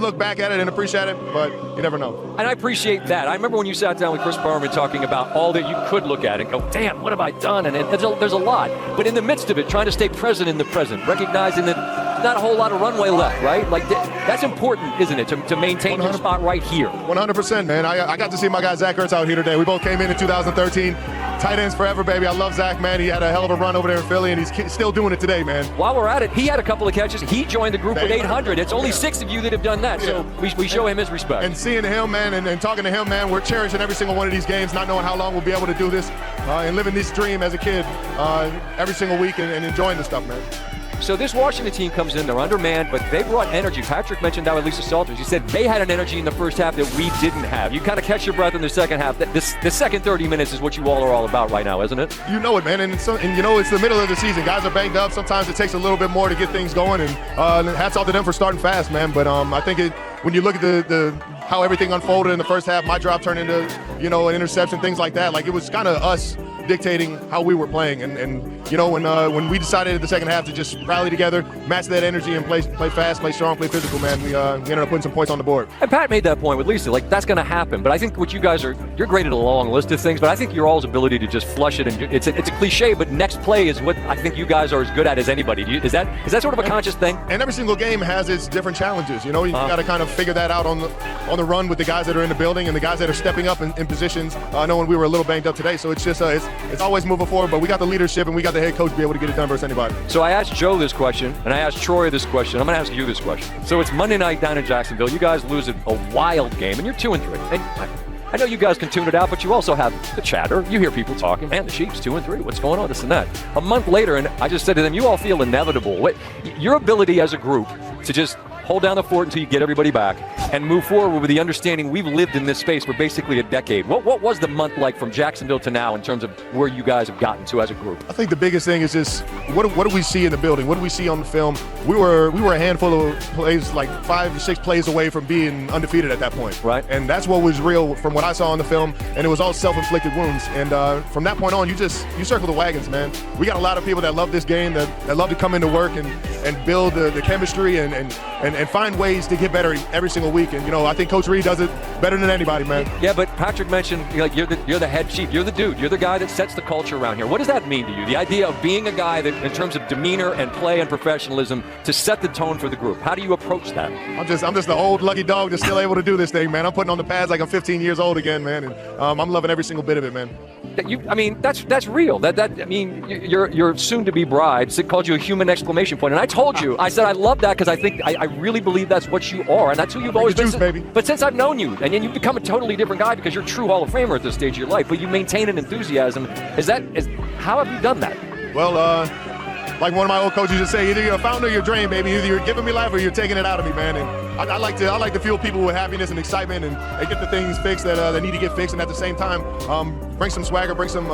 look back at it and appreciate it, but you never know. And I appreciate that. I remember when you sat down with Chris Berman talking about all that you could look at and go, damn, what have I done? And there's a lot. But in the midst of it, trying to stay present in the present, recognizing that there's not a whole lot of runway left, right? Like, that's important, isn't it, to maintain your spot right here? 100%, man. I got to see my guy Zach Ertz out here today. We both came in 2013. Tight ends forever, baby. I love Zach, man. He had a hell of a run over there in Philly, and he's still doing it today, man. While we're at it, he had a couple of catches. He joined the group with 800. It's only 6 of you that have done that, so we show him his respect. And seeing him, man, and talking to him, man, we're cherishing every single one of these games, not knowing how long we'll be able to do this, and living this dream as a kid every single week and enjoying the stuff, man. So this Washington team comes in, they're undermanned, but they brought energy. Patrick mentioned that with Lisa Salters. He said they had an energy in the first half that we didn't have. You kind of catch your breath in the second half. The second 30 minutes is what you all are all about right now, isn't it? You know it, man, and you know it's the middle of the season. Guys are banged up. Sometimes it takes a little bit more to get things going, and hats off to them for starting fast, man. But I think when you look at how everything unfolded in the first half, my drop turned into, an interception, things like that. Like, it was kind of us dictating how we were playing, and when we decided in the second half to just rally together, match that energy, and play fast, play strong, play physical, man, we ended up putting some points on the board. And Pat made that point with Lisa, like, that's going to happen. But I think what you guys are, you're great at a long list of things, but I think your all's ability to just flush it, and it's a cliche, but next play is what I think you guys are as good at as anybody. Is that sort of a conscious thing? And every single game has its different challenges. You got to kind of figure that out on the run with the guys that are in the building and the guys that are stepping up in positions, knowing we were a little banged up today. So it's just it's always moving forward, but we got the leadership and we got the head coach to be able to get it done versus anybody. So I asked Joe this question, and I asked Troy this question. I'm going to ask you this question. So it's Monday night down in Jacksonville. You guys lose a wild game, and you're 2-3. And I know you guys can tune it out, but you also have the chatter. You hear people talking, man, the Chiefs 2-3. What's going on? This and that. A month later, and I just said to them, you all feel inevitable. Your ability as a group to just hold down the fort until you get everybody back and move forward with the understanding we've lived in this space for basically a decade. What was the month like from Jacksonville to now in terms of where you guys have gotten to as a group? I think the biggest thing is just what do we see in the building? What do we see on the film? We were a handful of plays, like 5 or 6 plays away from being undefeated at that point. Right. And that's what was real from what I saw on the film, and it was all self-inflicted wounds. And from that point on, you circle the wagons, man. We got a lot of people that love this game, that love to come into work and build the chemistry and find ways to get better every single week. And I think Coach Reed does it better than anybody, man. Yeah, but Patrick mentioned you're the head chief, you're the dude, you're the guy that sets the culture around here. What does that mean to you? The idea of being a guy that, in terms of demeanor and play and professionalism, to set the tone for the group. How do you approach that? I'm just the old lucky dog that's still able to do this thing, man. I'm putting on the pads like I'm 15 years old again, man, and I'm loving every single bit of it, man. That's real. Your soon-to-be bride called you a human exclamation point, and I told you, I said I love that because I really believe that's what you are, and that's who you've always been. Baby. But since I've known you, and then you've become a totally different guy because you're a true Hall of Famer at this stage of your life, but you maintain an enthusiasm. How have you done that? Well, like one of my old coaches used to say, either you're a fountain or you're a drain, baby. Either you're giving me life or you're taking it out of me, man. And I like to fuel people with happiness and excitement and get the things fixed that need to get fixed, and at the same time, bring some swagger, bring some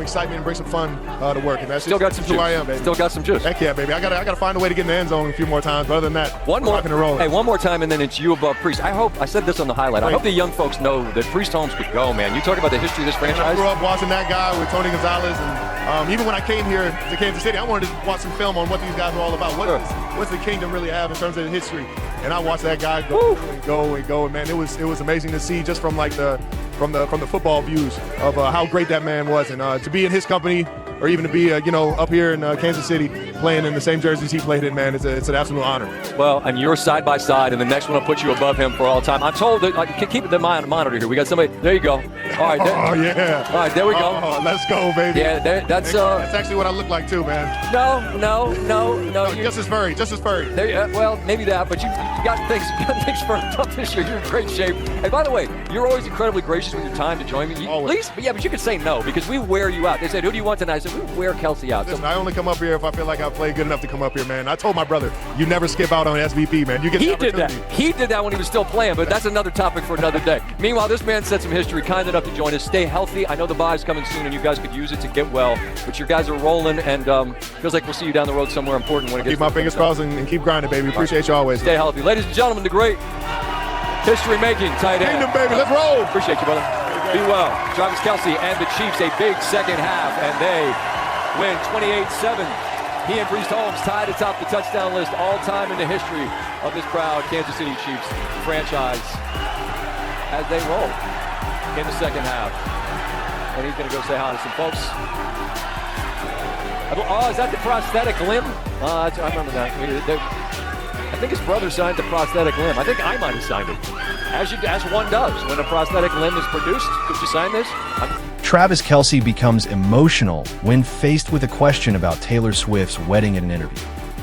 excitement, and bring some fun to work. And that's still got some who juice. I am, baby. Still got some juice. Heck yeah, baby. I gotta find a way to get in the end zone a few more times. But other than that, one more time, and then it's you above Priest. I said this on the highlight. I hope the young folks know that Priest Holmes could go, man. You talk about the history of this franchise. I grew up watching that guy with Tony Gonzalez, and even when I came here to Kansas City, I wanted to watch some film on what these guys were all about. What's the kingdom really have in terms of the history? And I watched that guy go, and man, it was amazing to see just from like from the football views of how great that man was, and to be in his company, or even to be up here in Kansas City playing in the same jerseys he played in, man, it's an absolute honor. Well, and you're side by side, and the next one will put you above him for all time. I'm told that I can keep the monitor here. We got somebody. There you go. All right. Oh yeah. All right, there we go. Oh, let's go, baby. Yeah, that's actually what I look like too, man. No. Just as furry. Well, maybe that, but you got things firmed up this year. You're in great shape. And by the way, you're always incredibly gracious with your time to join me. Always. But you could say no because we wear you out. They said, "Who do you want tonight?" I said, "We wear Kelce out." Listen, I only come up here if I feel like I played good enough to come up here, man. I told my brother, you never skip out on SVP, man. You get the opportunity. He did that when he was still playing, but that's another topic for another day. Meanwhile, this man set some history, kind enough to join us. Stay healthy. I know the bye's coming soon, and you guys could use it to get well. But your guys are rolling, and feels like we'll see you down the road somewhere important when it gets. Keep my fingers crossed and keep grinding, baby. Appreciate you always. Stay healthy, ladies and gentlemen. The great history-making tight end. Kingdom, baby. Let's roll. Appreciate you, brother. Be well. Travis Kelce and the Chiefs, a big second half, and they win 28-7 He and Brees Holmes tied atop the touchdown list all time in the history of this proud Kansas City Chiefs franchise as they roll in the second half. And he's going to go say hi to some folks. Oh, is that the prosthetic limb? I remember that. I think his brother signed the prosthetic limb. I think I might have signed it. As one does when a prosthetic limb is produced. Could you sign this? Travis Kelce becomes emotional when faced with a question about Taylor Swift's wedding at an interview.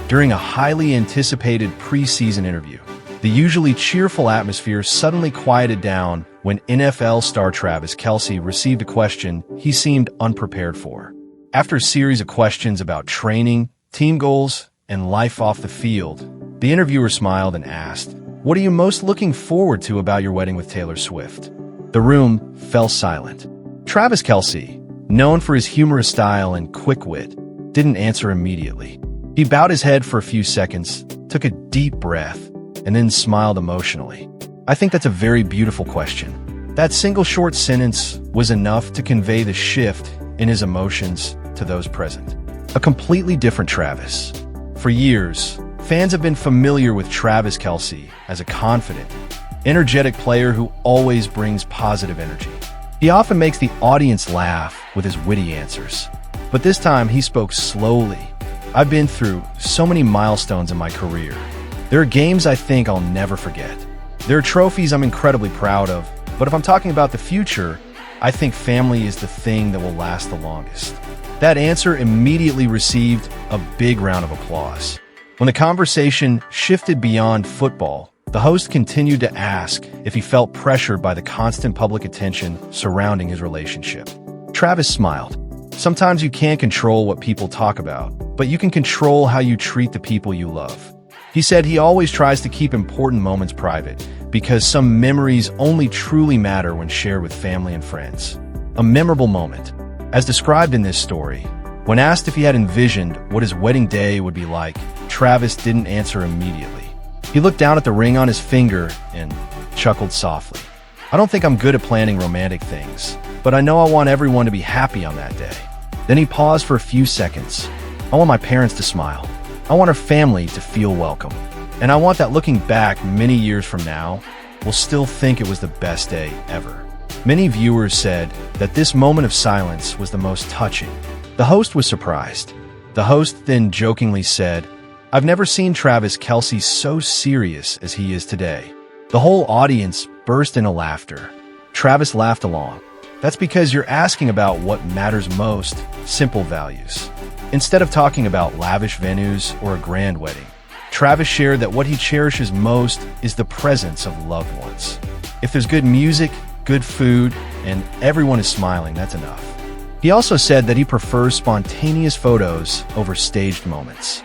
During a highly anticipated preseason interview, the usually cheerful atmosphere suddenly quieted down when NFL star Travis Kelce received a question he seemed unprepared for. After a series of questions about training, team goals, and life off the field, the interviewer smiled and asked, "What are you most looking forward to about your wedding with Taylor Swift?" The room fell silent. Travis Kelce, known for his humorous style and quick wit, didn't answer immediately. He bowed his head for a few seconds, took a deep breath, and then smiled emotionally. I think that's a very beautiful question. That single short sentence was enough to convey the shift in his emotions to those present. A completely different Travis. For years, fans have been familiar with Travis Kelce as a confident, energetic player who always brings positive energy. He often makes the audience laugh with his witty answers. But this time, he spoke slowly. I've been through so many milestones in my career. There are games I think I'll never forget. There are trophies I'm incredibly proud of. But if I'm talking about the future, I think family is the thing that will last the longest. That answer immediately received a big round of applause. When the conversation shifted beyond football, the host continued to ask if he felt pressured by the constant public attention surrounding his relationship. Travis smiled. Sometimes you can't control what people talk about, but you can control how you treat the people you love. He said he always tries to keep important moments private because some memories only truly matter when shared with family and friends. A memorable moment. As described in this story, when asked if he had envisioned what his wedding day would be like, Travis didn't answer immediately. He looked down at the ring on his finger and chuckled softly. I don't think I'm good at planning romantic things, but I know I want everyone to be happy on that day. Then he paused for a few seconds. I want my parents to smile. I want our family to feel welcome. And I want that looking back many years from now, we'll still think it was the best day ever. Many viewers said that this moment of silence was the most touching. The host was surprised. The host then jokingly said, "I've never seen Travis Kelce so serious as he is today." The whole audience burst into laughter. Travis laughed along. That's because you're asking about what matters most, simple values. Instead of talking about lavish venues or a grand wedding, Travis shared that what he cherishes most is the presence of loved ones. If there's good music, good food, and everyone is smiling, that's enough. He also said that he prefers spontaneous photos over staged moments.